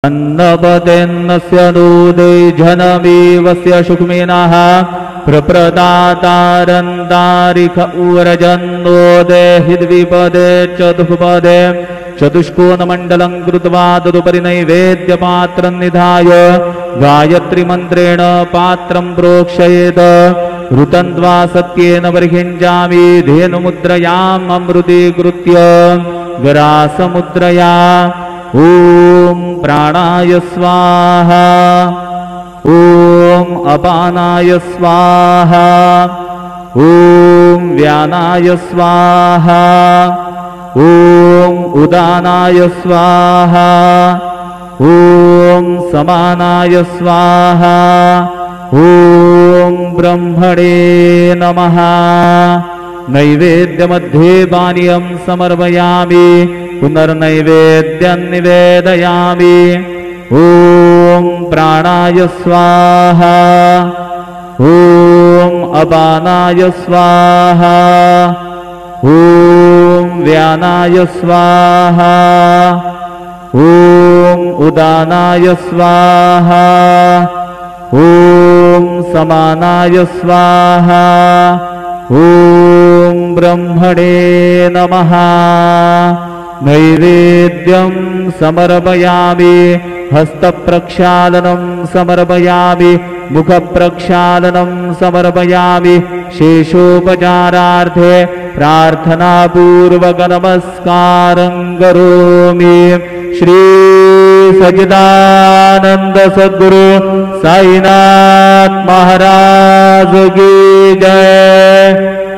अन्नपतेन्नस्य दूते जनमेवस्य शुक्मिनः प्रप्रदातारन्तारिख उरजन्नो देहि द्विपदे चतुष्पदे चतुष्कोणमण्डलं कृत्वा तदुपरि नैवेद्यपात्रं निधाय गायत्रीमन्त्रेण पात्रं प्रोक्षयेत् ऋतन्त्वा सत्येन बर्हिञ्जामि धेनुमुद्रयाम् अमृतीकृत्य ग्रासमुद्रया ॐ प्राणाय स्वाहा ॐ अपानाय स्वाहा ॐ व्यानाय स्वाहा ॐ उदानाय स्वाहा ॐ समानाय स्वाहा ॐ ब्रह्मणे नमः। नैवेद्यमध्ये पानीयं समर्पयामि पुनर्नैवेद्यं निवेदयामि। ॐ प्राणाय स्वाहा ॐ अपानाय स्वाहा ॐ व्यानाय स्वाहा ॐ उदानाय स्वाहा ॐ समानाय स्वाहा ॐ ब्रह्मणे नमः। नैवेद्यं समर्पयामि हस्तप्रक्षालनं समर्पयामि मुखप्रक्षालनं समर्पयामि शेषोपचारार्थे प्रार्थनापूर्वक नमस्कारं करोमि। श्री सच्चिदानंद सद्गुरु साईनाथ महाराज की जय।